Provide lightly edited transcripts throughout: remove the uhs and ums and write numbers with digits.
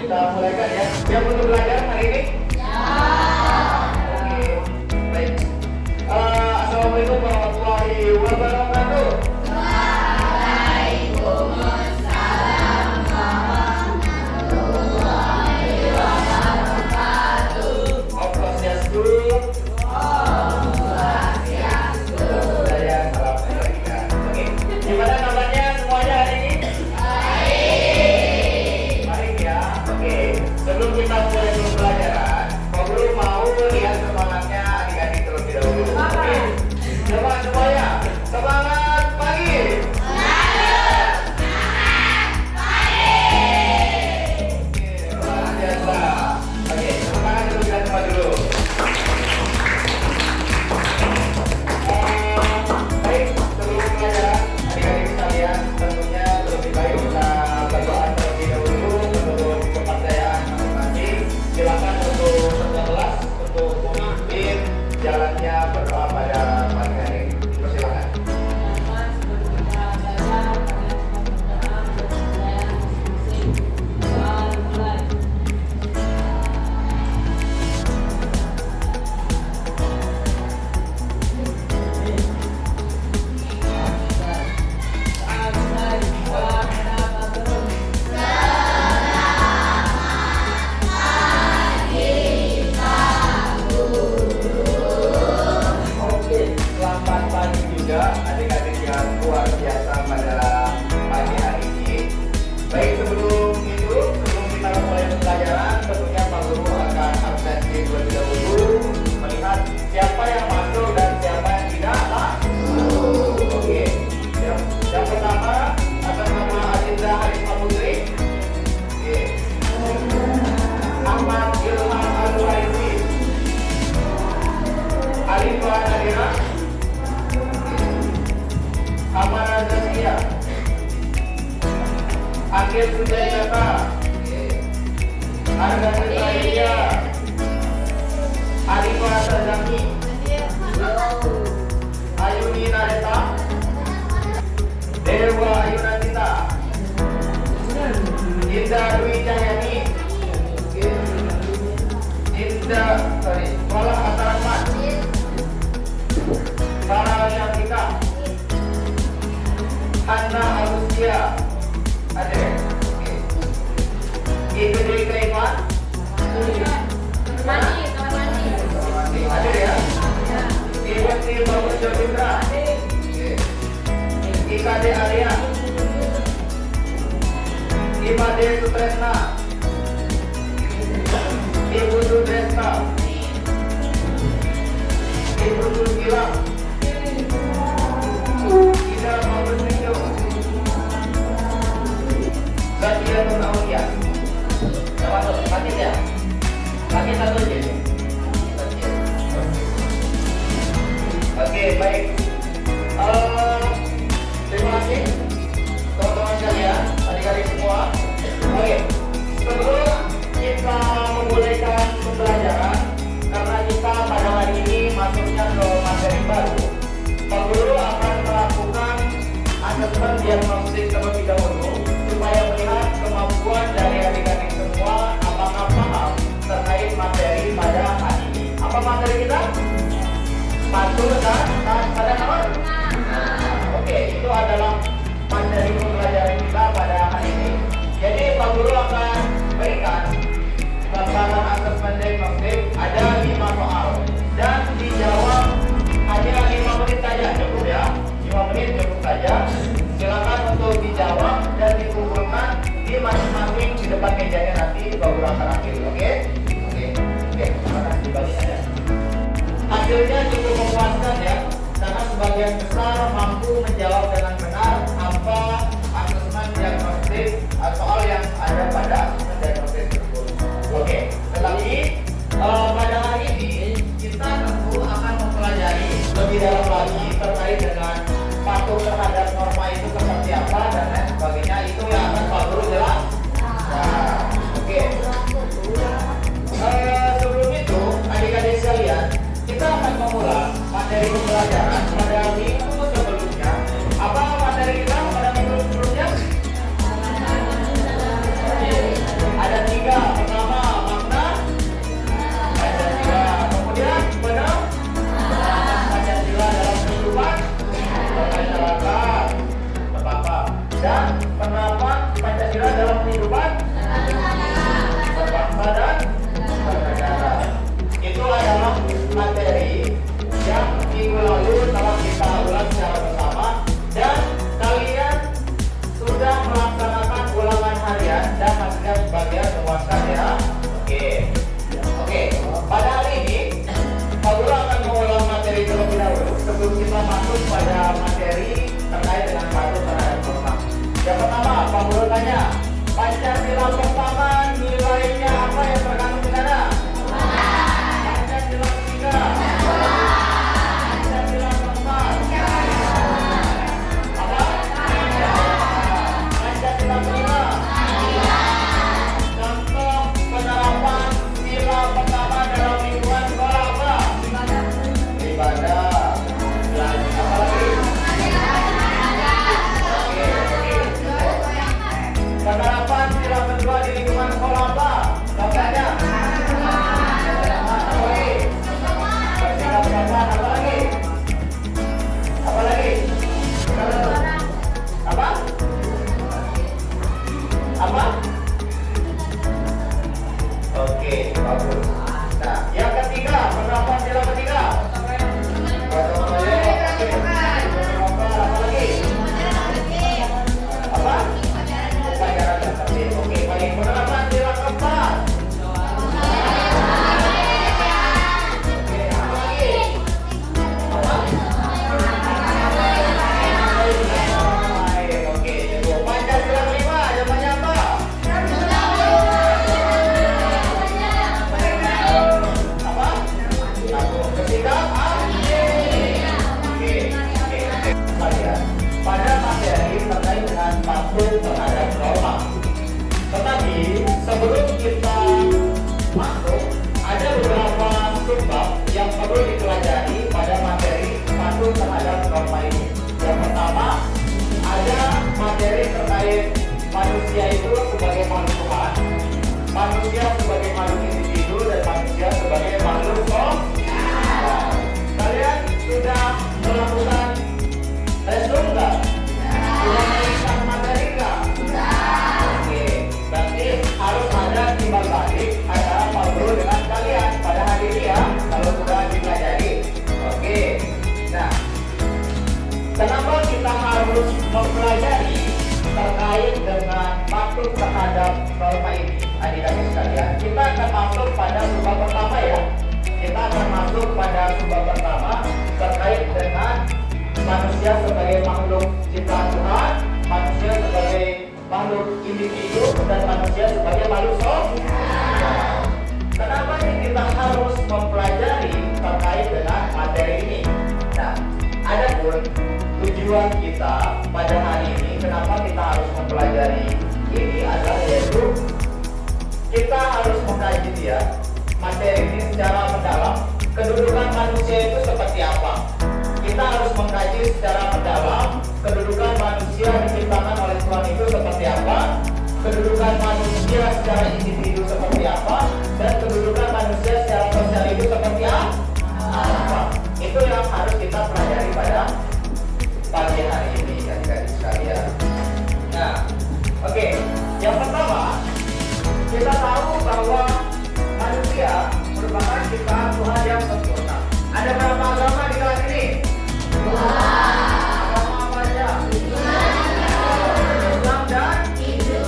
kita mulaikan ya. Siap untuk belajar hari ini? Ya. Oke, baik. Assalamualaikum warahmatullahi wabarakatuh. Waalaikumsalam warahmatullahi wabarakatuh. Om Swastiastu. Budaya salam kebajikan. Oke, gimana kabarnya semuanya hari ini? Baik ya. Oke, sebelum kita mulai pembelajaran, Pak Guru mau lihat semangatnya adik-adik terlebih dahulu. Oke, coba semuanya semangat pagi. Oke, luar biasa. Oke, semangat dulu kita semua dulu. Baik, sebelum pelajaran adik-adik sekalian, tentunya lebih baik kita berdoa terlebih dahulu menurut kepercayaan masing-masing. Silakan untuk ketua kelas untuk memimpin jalannya berdoa pada pagi hari ini. Persilakan. Oke, selamat pagi juga adik-adik yang luar biasa pada pagi hari ini. Baik, sebelum kita mulai pembelajaran, tentunya Pak Guru akan absensi terlebih dahulu melihat siapa yang masuk dan siapa yang tidak masuk. Oke, yang pertama atas nama Adinda Harisma Putri. Oke. Ahmad Ilham Al-Haisi. Alifah Nadira. Amara Zaskia. Akhir Sujairata. Arga Fitraiya. Arifah Sazaki. Ayuni Nareta. Dewa Ayunatita. Indah Dwi Cahyani. Wala Masyarakat. Sarah Syafika. Hanna Alusia. Ada. Ibu Kaiman. Ada ya. Ibu Sri Bagus Jodindra. IKD Arya. Imade Sutresna. Ibu Sudresna. Ibu Sugilang. Ida Maulud Rindu. Zakia Nur Aulia. Masuk, sakit ya? Sakit satu aja. Oke, baik. Terima kasih teman-teman sekalian, adik-adik semua. Oke, sebelum kita memulaikan pembelajaran, karena kita pada hari ini masuknya ke materi baru, dan penerapan Pancasila dalam kehidupan berbangsa dan bernegara. Itu adalah materi yang minggu lalu telah kita ulang secara bersama, dan kalian sudah melaksanakan ulangan harian dan hasilnya sebagian memuaskan ya. Oke. Pada hari ini Pak Guru akan mengulang materi terlebih dahulu sebelum kita masuk pada materi terkait dengan patuh terhadap norma. Yang pertama, Pak Guru tanya, Pancasila pertama nilainya apa yang terkandung di sana? Pancasila ketiga. Pancasila keempat. Apa? Pancasila kelima. Contoh penerapan sila pertama dalam lingkungan sekolah apa? Ibadah. Apa lagi? Penerapan sila kedua di lingkungan sekolah apa? Contohnya? Apa lagi? Bersikap sopan. Apa lagi? Apa lagi? Apa? Apa? Oke, bagus. Nah, yang ketiga, penerapan sila ketiga. Gotong royong. Apa lagi? Apa? Upacara tertib. Oke, baik. Penerapan sila keempat. Oke, apa lagi? Apa? Oke, cukup. Pancasila kelima, jawabannya apa? Apa? Ketiga, kalian pada materi terkait dengan patuh terhadap norma. Tetapi sebelum kita masuk, ada beberapa subbab yang perlu dipelajari pada materi patuh terhadap norma ini. Yang pertama, ada materi terkait manusia itu sebagai makhluk Tuhan, manusia sebagai makhluk individu, dan manusia sebagai makhluk sosial. Kalian sudah melakukan resum nggak? Sudah melihat materi nggak? Oke, berarti harus ada timbal balik antara Pak Guru dengan kalian pada hari ini ya, kalau sudah dipelajari. Oke, nah, kenapa kita harus mempelajari terkait dengan patuh terhadap norma ini? Adik-adik sekalian, kita akan masuk pada subbab pertama ya. Kita akan masuk pada subbab pertama terkait dengan manusia sebagai makhluk ciptaan Tuhan, manusia sebagai makhluk individu, dan manusia sebagai makhluk sosial. Kenapa sih kita harus mempelajari terkait dengan materi ini? Nah, adapun tujuan kita pada hari ini, kenapa kita harus mempelajari ini adalah yaitu kita harus mengkaji dia materi ini secara mendalam. Kedudukan manusia itu seperti apa? Kita harus mengkaji secara mendalam kedudukan manusia diciptakan oleh Tuhan itu seperti apa, kedudukan manusia secara individu seperti apa, dan kedudukan manusia secara sosial itu seperti apa. Itu yang harus kita pelajari pada pagi hari ini, adik-adik sekalian. Nah, oke. Yang pertama, kita tahu bahwa manusia merupakan ciptaan Tuhan yang sempurna. Ada berapa agama di kelas ini? Agama apa aja? Islam dan Hindu.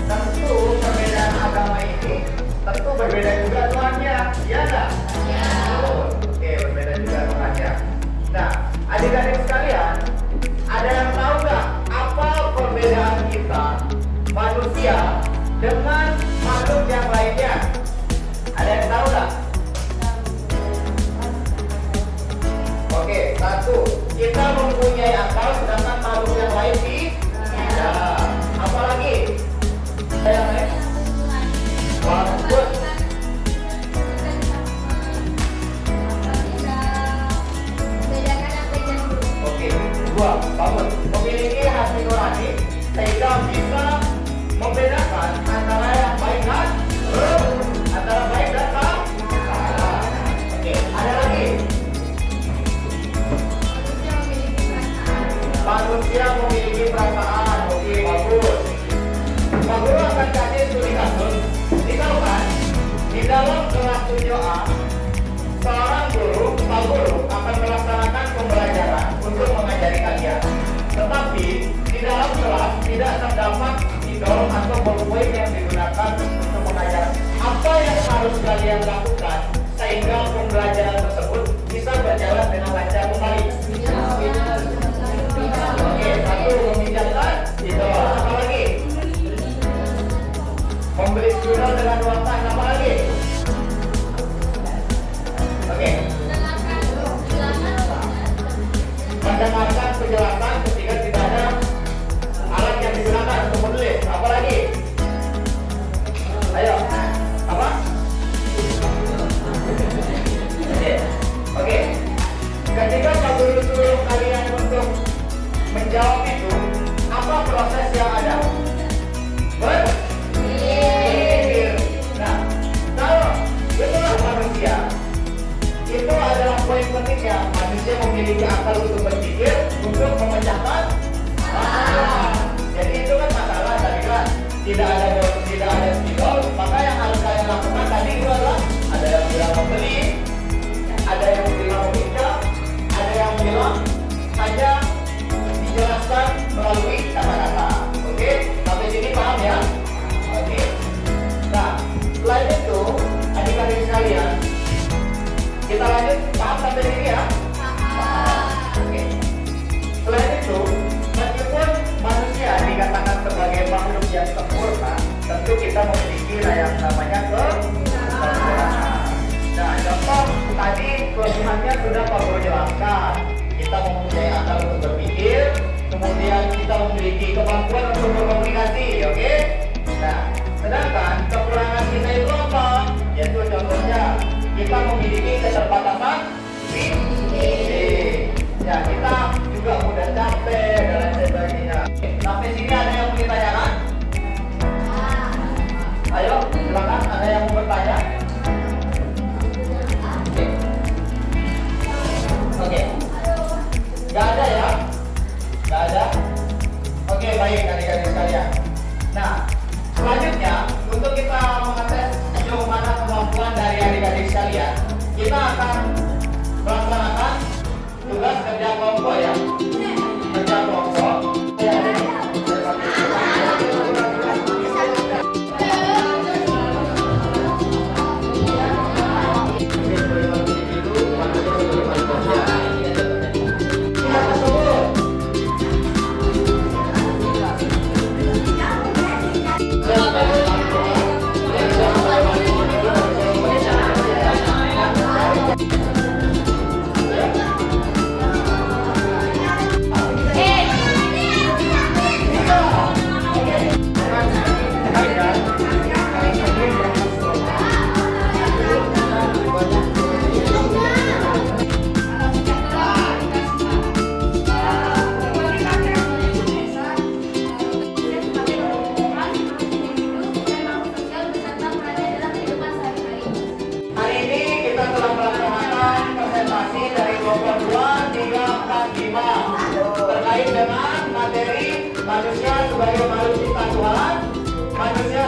Tentu perbedaan agama ini tentu berbeda juga Tuhannya, ya enggak? Ya. Oke, berbeda juga Tuhannya. Nah, adik-adik sekalian, ada yang tahu nggak apa perbedaan kita manusia dengan makhluk yang lainnya? Ada yang tahu nggak? Oke, satu, kita mempunyai akal sedangkan makhluk yang lain tidak. Apalagi? Ada yang lain? Bagus. Oke, dua, bangun. Memiliki hati nurani sehingga bisa membedakan antara yang baik dan buruk, antara baik dan salah. Oke, ada lagi? Manusia memiliki tidak terdapat idol atau ballpoint yang digunakan untuk mengajar. Apa yang harus kalian lakukan sehingga pembelajaran tersebut bisa berjalan dengan lancar kembali? Oke, satu, memindahkan idol. Apa lagi? Membeli jurnal dengan ruangan. Apa lagi? Oke. Mendengarkan penjelasan ketika tidak ada alat yang digunakan untuk menulis. Apa lagi? Ayo. Apa? Oke. Ketika Pak Guru suruh kalian untuk menjawab itu, apa proses yang ada? Berpikir. Nah, kalau itulah manusia. Itu adalah poin pentingnya. Manusia memiliki akal untuk berpikir, untuk memecahkan masalah. Jadi itu kan masalah tadi kan tidak ada spidol. Maka yang harus kalian lakukan tadi itu adalah ada yang bilang membeli, ada yang bilang meminjam, ada yang bilang hanya dijelaskan melalui kata-kata. Oke, sampai sini paham ya? Oke. Nah, selain itu adik-adik sekalian, kita lanjut, paham sampai sini ya? Paham. Oke. Selain itu, meskipun manusia dikatakan sebagai makhluk yang sempurna, tentu kita memiliki yang namanya kesempurnaan. Nah, contoh tadi kelebihannya sudah Pak Guru jelaskan. Kita mempunyai akal untuk berpikir, kemudian kita memiliki kemampuan untuk berkomunikasi, oke? Nah, sedangkan kekurangan kita itu apa? Yaitu contohnya kita memiliki keterbatasan fisik. Ya, kita juga mudah capek dan lain sebagainya. Sampai sini ada yang mau ditanyakan? Ayo, silakan. Ada yang mau bertanya? Oke. Gak ada ya? Gak ada? Oke, baik adik-adik sekalian. Nah, selanjutnya untuk kita mengetes sejauh mana kemampuan dari adik-adik sekalian, kita akan melaksanakan tugas kerja kelompok ya. Kerja kelompok. Terkait dengan materi manusia sebagai makhluk ciptaan Tuhan, manusia